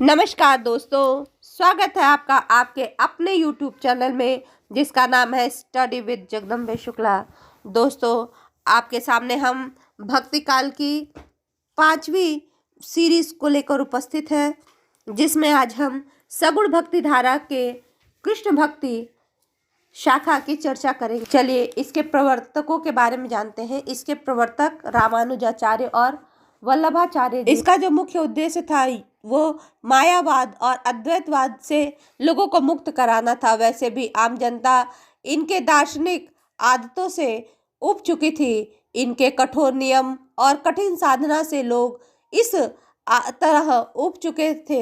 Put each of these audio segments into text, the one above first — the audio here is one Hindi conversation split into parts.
नमस्कार दोस्तों, स्वागत है आपका आपके अपने YouTube चैनल में जिसका नाम है स्टडी विद जगदम्बे शुक्ला। दोस्तों, आपके सामने हम भक्ति काल की 5वीं सीरीज को लेकर उपस्थित हैं, जिसमें आज हम सगुण भक्ति धारा के कृष्ण भक्ति शाखा की चर्चा करेंगे। चलिए इसके प्रवर्तकों के बारे में जानते हैं। इसके प्रवर्तक रामानुजाचार्य और वल्लभाचार्य। इसका जो मुख्य उद्देश्य था वो मायावाद और अद्वैतवाद से लोगों को मुक्त कराना था। वैसे भी आम जनता इनके दार्शनिक आदतों से उब चुकी थी। इनके कठोर नियम और कठिन साधना से लोग इस तरह उब चुके थे।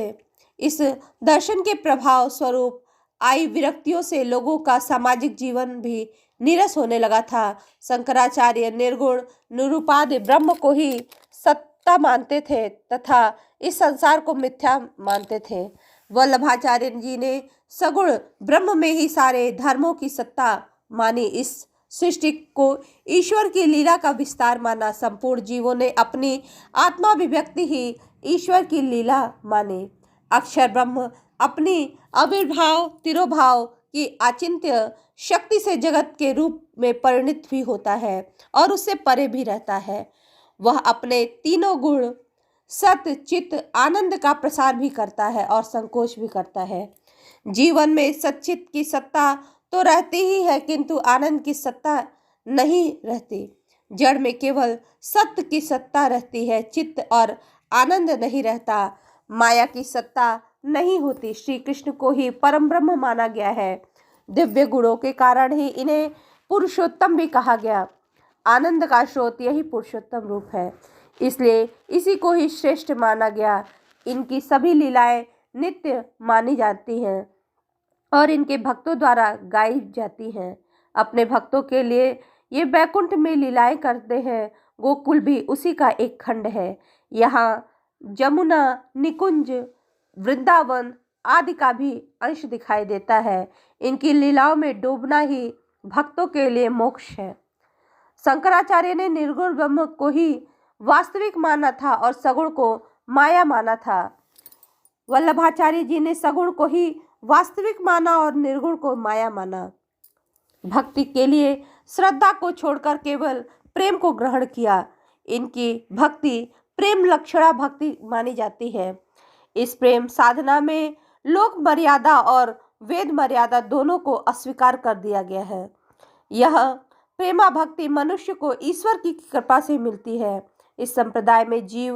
इस दर्शन के प्रभाव स्वरूप आई विरक्तियों से लोगों का सामाजिक जीवन भी नीरस होने लगा था। शंकराचार्य निर्गुण निरुपाधिक ब्रह्म को ही सत्ता मानते थे तथा इस संसार को मिथ्या मानते थे। वल्लभाचार्य जी ने सगुण ब्रह्म में ही सारे धर्मों की सत्ता मानी। इस सृष्टि को ईश्वर की लीला का विस्तार माना। संपूर्ण जीवों ने अपनी आत्माभिव्यक्ति ही ईश्वर की लीला मानी। अक्षर ब्रह्म अपनी आविर्भाव तिरोभाव की अचिंत्य शक्ति से जगत के रूप में परिणित भी होता है और उससे परे भी रहता है। वह अपने तीनों गुण सत्य चित्त आनंद का प्रसार भी करता है और संकोच भी करता है। जीवन में सच्चित की सत्ता तो रहती ही है, किंतु आनंद की सत्ता नहीं रहती। जड़ में केवल सत्य की सत्ता रहती है, चित्त और आनंद नहीं रहता। माया की सत्ता नहीं होती। श्री कृष्ण को ही परम ब्रह्म माना गया है। दिव्य गुणों के कारण ही इन्हें पुरुषोत्तम भी कहा गया। आनंद का स्रोत यही पुरुषोत्तम रूप है, इसलिए इसी को ही श्रेष्ठ माना गया। इनकी सभी लीलाएं नित्य मानी जाती हैं और इनके भक्तों द्वारा गाई जाती हैं। अपने भक्तों के लिए ये वैकुंठ में लीलाएं करते हैं। गोकुल भी उसी का एक खंड है। यहाँ जमुना निकुंज वृंदावन आदि का भी अंश दिखाई देता है। इनकी लीलाओं में डूबना ही भक्तों के लिए मोक्ष है। शंकराचार्य ने निर्गुण ब्रह्म को ही वास्तविक माना था और सगुण को माया माना था। वल्लभाचार्य जी ने सगुण को ही वास्तविक माना और निर्गुण को माया माना। भक्ति के लिए श्रद्धा को छोड़कर केवल प्रेम को ग्रहण किया। इनकी भक्ति प्रेम लक्षणा भक्ति मानी जाती है। इस प्रेम साधना में लोक मर्यादा और वेद मर्यादा दोनों को अस्वीकार कर दिया गया है। यह प्रेमा भक्ति मनुष्य को ईश्वर की कृपा से मिलती है। इस संप्रदाय में जीव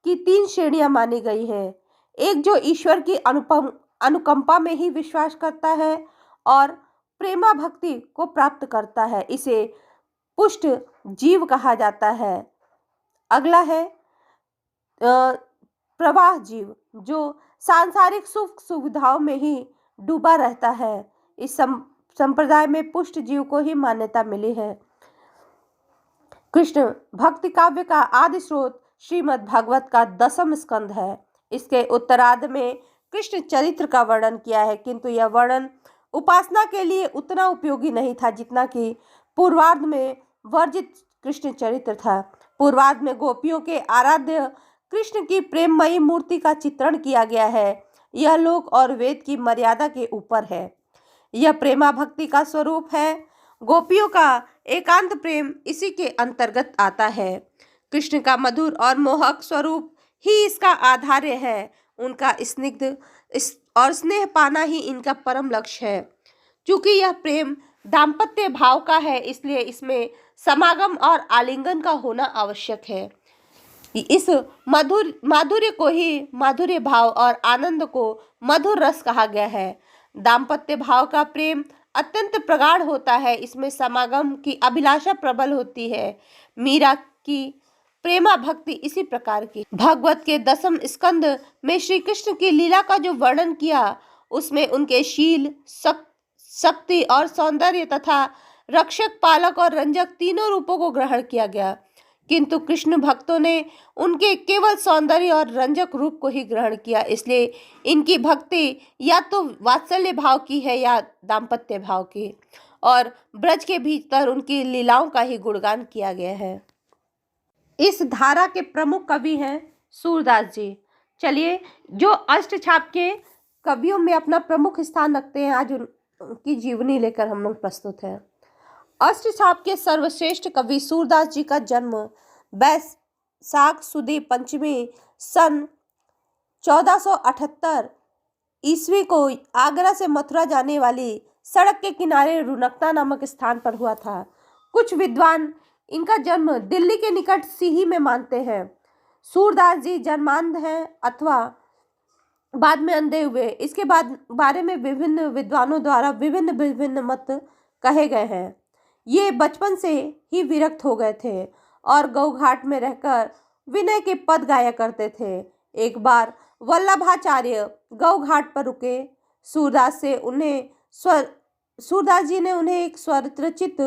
की 3 श्रेणियां मानी गई हैं। एक जो ईश्वर की अनुकंपा में ही विश्वास करता है और प्रेमा भक्ति को प्राप्त करता है, इसे पुष्ट जीव कहा जाता है। अगला है प्रवाह जीव, जो सांसारिक सुख सुविधाओं में ही डूबा रहता है। इस संप्रदाय में पुष्ट जीव को ही मान्यता मिली है। कृष्ण भक्ति काव्य का आदि स्रोत श्रीमद् भागवत का 10वां स्कंद है। इसके उत्तरार्ध में कृष्ण चरित्र का वर्णन किया है, किंतु यह वर्णन उपासना के लिए उतना उपयोगी नहीं था जितना कि पूर्वार्ध में वर्जित कृष्ण चरित्र था। पूर्वार्ध में गोपियों के आराध्य कृष्ण की प्रेममयी मूर्ति का चित्रण किया गया है। यह लोक और वेद की मर्यादा के ऊपर है। यह प्रेमा भक्ति का स्वरूप है। गोपियों का एकांत प्रेम इसी के अंतर्गत आता है। कृष्ण का मधुर और मोहक स्वरूप ही इसका आधार्य है। उनका स्निग्ध और स्नेह पाना ही इनका परम लक्ष्य है। क्योंकि यह प्रेम दाम्पत्य भाव का है, इसलिए इसमें समागम और आलिंगन का होना आवश्यक है। इस माधुर्य को ही माधुर्य भाव और आनंद को मधुर रस कहा गया है। दाम्पत्य भाव का प्रेम अत्यंत प्रगाढ़ होता है। इसमें समागम की अभिलाषा प्रबल होती है। मीरा की प्रेमा भक्ति इसी प्रकार की। भागवत के 10वें स्कंद में श्री कृष्ण की लीला का जो वर्णन किया, उसमें उनके शील शक्ति और सौंदर्य तथा रक्षक पालक और रंजक तीनों रूपों को ग्रहण किया गया, किंतु कृष्ण भक्तों ने उनके केवल सौंदर्य और रंजक रूप को ही ग्रहण किया। इसलिए इनकी भक्ति या तो वात्सल्य भाव की है या दाम्पत्य भाव की, और ब्रज के भीतर उनकी लीलाओं का ही गुणगान किया गया है। इस धारा के प्रमुख कवि हैं सूरदास जी। चलिए, जो अष्टछाप के कवियों में अपना प्रमुख स्थान रखते हैं, आज उनकी जीवनी लेकर हम लोग प्रस्तुत हैं। अष्टछाप के सर्वश्रेष्ठ कवि सूरदास जी का जन्म बैसाख सुदी पंचमी सन 1478 ईस्वी को आगरा से मथुरा जाने वाली सड़क के किनारे रुनकता नामक स्थान पर हुआ था। कुछ विद्वान इनका जन्म दिल्ली के निकट सीही में मानते हैं। सूरदास जी जन्मांध हैं अथवा बाद में अंधे हुए, इसके बारे में विभिन्न विद्वानों द्वारा विभिन्न मत कहे गए हैं। ये बचपन से ही विरक्त हो गए थे और गौघाट में रहकर विनय के पद गाया करते थे। एक बार वल्लभाचार्य गौघाट पर रुके। सूरदास जी ने उन्हें एक स्वरचित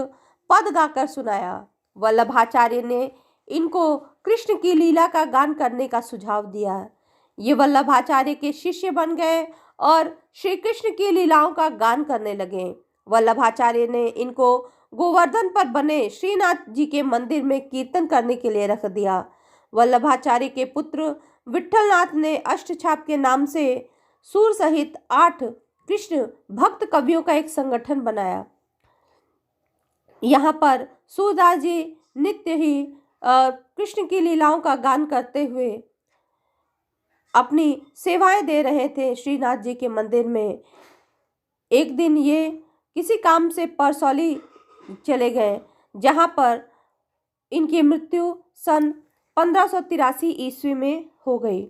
पद गाकर सुनाया। वल्लभाचार्य ने इनको कृष्ण की लीला का गान करने का सुझाव दिया। ये वल्लभाचार्य के शिष्य बन गए और श्री कृष्ण की लीलाओं का गान करने लगे। वल्लभाचार्य ने इनको गोवर्धन पर बने श्रीनाथ जी के मंदिर में कीर्तन करने के लिए रख दिया। वल्लभाचार्य के पुत्र विठलनाथ ने अष्टछाप के नाम से सूर सहित 8 कृष्ण भक्त कवियों का एक संगठन बनाया। यहाँ पर सूरदास जी नित्य ही कृष्ण की लीलाओं का गान करते हुए अपनी सेवाएं दे रहे थे श्रीनाथ जी के मंदिर में। एक दिन ये किसी काम से परसौली चले गए, जहाँ पर इनकी मृत्यु सन 1583 ईस्वी में हो गई।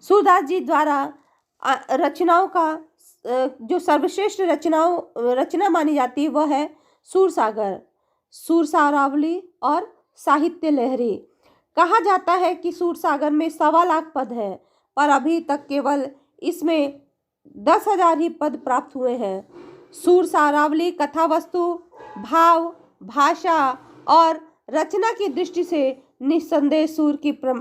सूरदास जी द्वारा रचनाओं का जो सर्वश्रेष्ठ रचना मानी जाती है वह है सूरसागर, सूरसारावली और साहित्य लहरी। कहा जाता है कि सूरसागर में 1.25 लाख पद हैं, पर अभी तक केवल इसमें 10,000 ही पद प्राप्त हुए हैं। सूरसारावली कथा वस्तु, भाव, भाषा और रचना की दृष्टि से निस्संदेह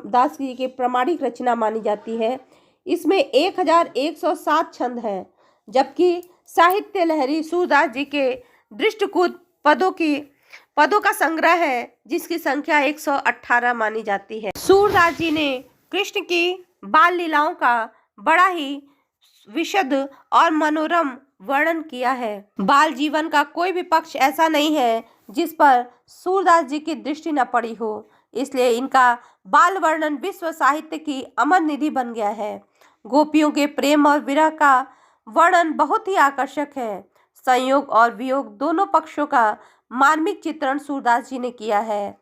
दास जी की प्रामाणिक रचना मानी जाती है। इसमें 1107 छंद हैं, जबकि साहित्य लहरी सूरदास जी के दृष्टिकूट पदों का संग्रह है, जिसकी संख्या 118 मानी जाती है। सूरदास जी ने कृष्ण की बाल लीलाओं का बड़ा ही विशद और मनोरम वर्णन किया है। बाल जीवन का कोई भी पक्ष ऐसा नहीं है जिस पर सूरदास जी की दृष्टि न पड़ी हो, इसलिए इनका बाल वर्णन विश्व साहित्य की अमर निधि बन गया है। गोपियों के प्रेम और विरह का वर्णन बहुत ही आकर्षक है। संयोग और वियोग दोनों पक्षों का मार्मिक चित्रण सूरदास जी ने किया है।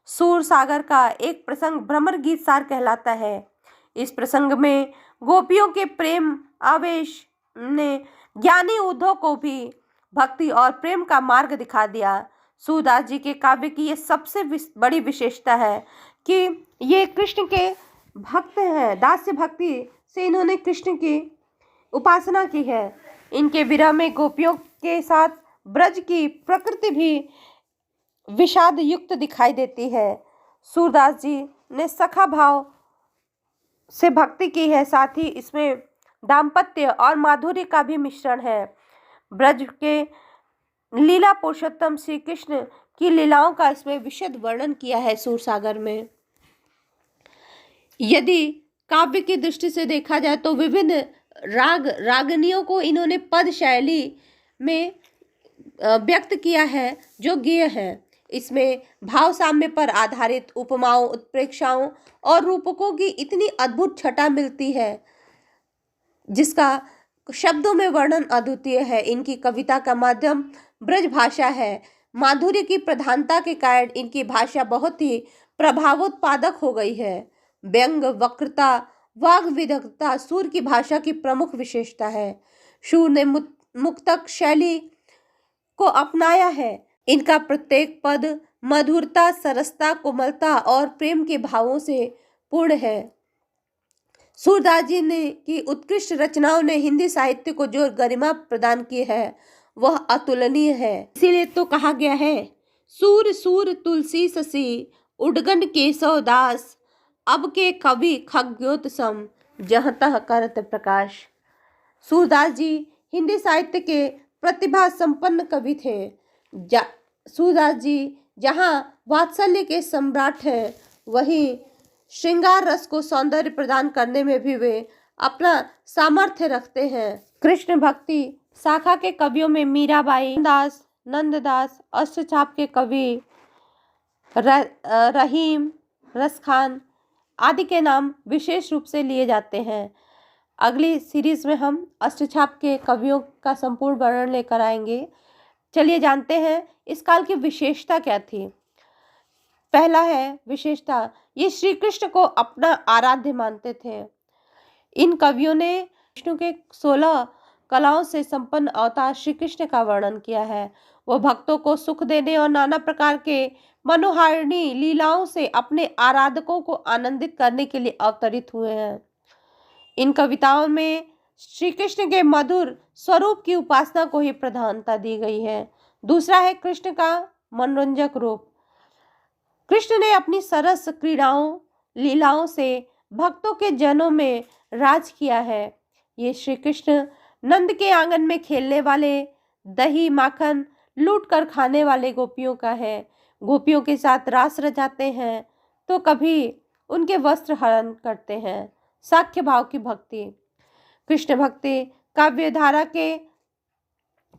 सूरसागर का एक प्रसंग भ्रमर गीत सार कहलाता है। इस प्रसंग में गोपियों के प्रेम आवेश ने ज्ञानी उद्धव को भी भक्ति और प्रेम का मार्ग दिखा दिया। सूरदास जी के काव्य की ये सबसे बड़ी विशेषता है कि ये कृष्ण के भक्त हैं। दास्य भक्ति से इन्होंने कृष्ण की उपासना की है। इनके विरह में गोपियों के साथ ब्रज की प्रकृति भी विषाद युक्त दिखाई देती है। सूरदास जी ने सखा भाव से भक्ति की है, साथ ही इसमें दाम्पत्य और माधुर्य का भी मिश्रण है। ब्रज के लीला पुरुषोत्तम श्री कृष्ण की लीलाओं का इसमें विशद वर्णन किया है सूरसागर में। यदि काव्य की दृष्टि से देखा जाए तो विभिन्न रागनियों को इन्होंने पद शैली में व्यक्त किया है जो गेय है। इसमें भाव साम्य पर आधारित उपमाओं, उत्प्रेक्षाओं और रूपकों की इतनी अद्भुत छटा मिलती है जिसका शब्दों में वर्णन अद्वितीय है। इनकी कविता का माध्यम ब्रज भाषा है। माधुर्य की प्रधानता के कारण इनकी भाषा बहुत ही प्रभावोत्पादक हो गई है। व्यंग, वक्रता, वाग विदग्धता सूर की भाषा की प्रमुख विशेषता है। शूर ने मुक्तक शैली को अपनाया है। इनका प्रत्येक पद मधुरता, सरसता, कोमलता और प्रेम के भावों से पूर्ण है। सूरदास जी ने की उत्कृष्ट रचनाओं ने हिंदी साहित्य को जो गरिमा प्रदान की है वह अतुलनीय है। इसीलिए तो कहा गया है, सूर सूर तुलसी ससी उडगन केशव दास, अब के कवि खग्योत सम जहाँ तह करत प्रकाश। सूरदास जी हिंदी साहित्य के प्रतिभा संपन्न कवि थे। सूरदास जी जहाँ वात्सल्य के सम्राट हैं, वहीं श्रृंगार रस को सौंदर्य प्रदान करने में भी वे अपना सामर्थ्य रखते हैं। कृष्ण भक्ति शाखा के कवियों में मीराबाई दास, नंददास, अष्टचाप के कवि रहीम, रसखान आदि के नाम विशेष रूप से लिए जाते हैं। अगली सीरीज में हम अष्टचाप के कवियों का संपूर्ण वर्णन लेकर आएंगे। चलिए जानते हैं इस काल की विशेषता क्या थी। पहला है विशेषता, ये श्री कृष्ण को अपना आराध्य मानते थे। इन कवियों ने विष्णु के 16 कलाओं से संपन्न अवतार श्री कृष्ण का वर्णन किया है। वो भक्तों को सुख देने और नाना प्रकार के मनोहारिणी लीलाओं से अपने आराधकों को आनंदित करने के लिए अवतरित हुए हैं। इन कविताओं में श्री कृष्ण के मधुर स्वरूप की उपासना को ही प्रधानता दी गई है। दूसरा है कृष्ण का मनोरंजक रूप। कृष्ण ने अपनी सरस क्रीड़ाओं लीलाओं से भक्तों के जनों में राज किया है। ये श्री कृष्ण नंद के आंगन में खेलने वाले, दही माखन लूट कर खाने वाले गोपियों का है। गोपियों के साथ रास रचाते हैं तो कभी उनके वस्त्र हरण करते हैं। साख्य भाव की भक्ति। कृष्ण भक्ति काव्य धारा के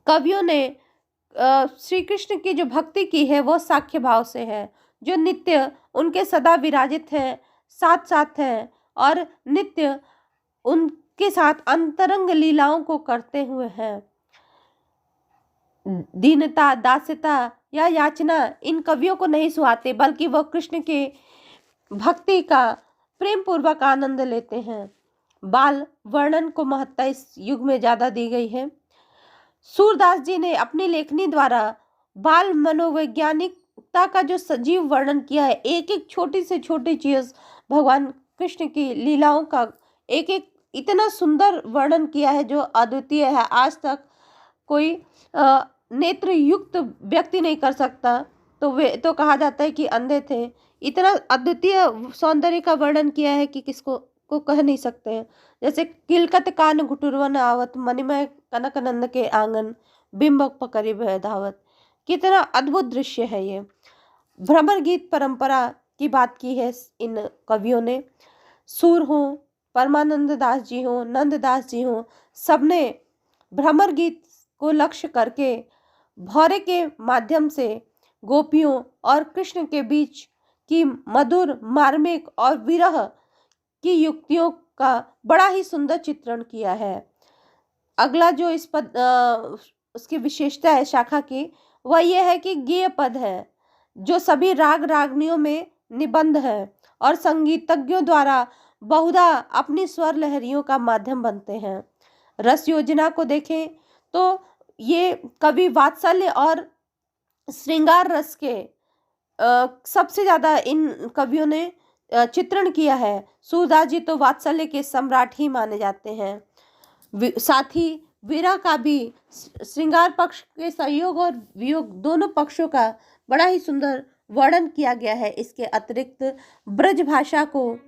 कवियों ने श्री कृष्ण की जो भक्ति की है वो साख्य भाव से है, जो नित्य उनके सदा विराजित हैं, साथ साथ हैं और नित्य उनके साथ अंतरंग लीलाओं को करते हुए हैं। दीनता, दास्यता या याचना इन कवियों को नहीं सुहाते, बल्कि वह कृष्ण के भक्ति का प्रेम पूर्वक आनंद लेते हैं। बाल वर्णन को महत्ता इस युग में ज्यादा दी गई है। सूरदास जी ने अपनी लेखनी द्वारा बाल मनोवैज्ञानिकता का जो सजीव वर्णन किया है, एक एक छोटी से छोटी चीज भगवान कृष्ण की लीलाओं का एक एक इतना सुंदर वर्णन किया है जो अद्वितीय है। आज तक कोई नेत्र युक्त व्यक्ति नहीं कर सकता, तो वे तो कहा जाता है कि अंधे थे। इतना अद्वितीय सौंदर्य का वर्णन किया है कि किसको को कह नहीं सकते हैं। जैसे किलकत कान घुटुरवन आवत, मणिमय कनक नंद के आंगन, बिंब पकड़ी भय धावत। कितना अद्भुत दृश्य है ये। भ्रमर गीत परंपरा की बात की है इन कवियों ने। सूर हो, परमानंद दास जी हो, नंददास जी हो, सबने भ्रमर गीत को लक्ष्य करके भौरे के माध्यम से गोपियों और कृष्ण के बीच की मधुर, मार्मिक और विरह की युक्तियों का बड़ा ही सुंदर चित्रण किया है। अगला जो इस पद उसकी विशेषता है शाखा की, वह यह है कि गेय पद है, जो सभी राग रागनियों में निबंध है और संगीतज्ञों द्वारा बहुधा अपनी स्वर लहरियों का माध्यम बनते हैं। रस योजना को देखें तो ये कवि वात्सल्य और श्रृंगार रस के सबसे ज़्यादा इन कवियों ने चित्रण किया है। सूरदास जी तो वात्सल्य के सम्राट ही माने जाते हैं। साथ ही विरह का भी, श्रृंगार पक्ष के सहयोग और वियोग दोनों पक्षों का बड़ा ही सुंदर वर्णन किया गया है। इसके अतिरिक्त ब्रज भाषा को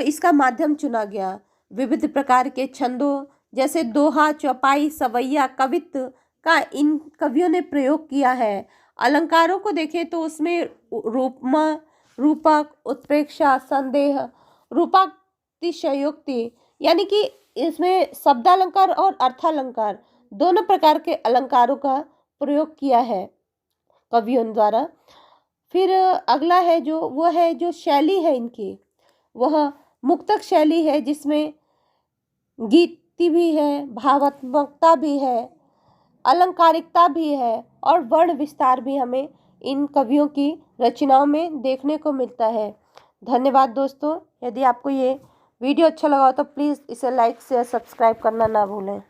इसका माध्यम चुना गया। विविध प्रकार के छंदों जैसे दोहा, चौपाई, सवैया, कवित्व का इन कवियों ने प्रयोग किया है। अलंकारों को देखें तो उसमें रूपमा, रूपक, उत्प्रेक्षा, संदेह, रूपातिशयोक्ति, यानी कि इसमें शब्दालंकार और अर्थालंकार दोनों प्रकार के अलंकारों का प्रयोग किया है कवियों द्वारा। फिर अगला है जो शैली है इनकी, वह मुक्तक शैली है, जिसमें गीति भी है, भावात्मकता भी है, अलंकारिकता भी है और वर्ण विस्तार भी हमें इन कवियों की रचनाओं में देखने को मिलता है। धन्यवाद दोस्तों। यदि आपको ये वीडियो अच्छा लगा हो तो प्लीज़ इसे लाइक शेयर सब्सक्राइब करना ना भूलें।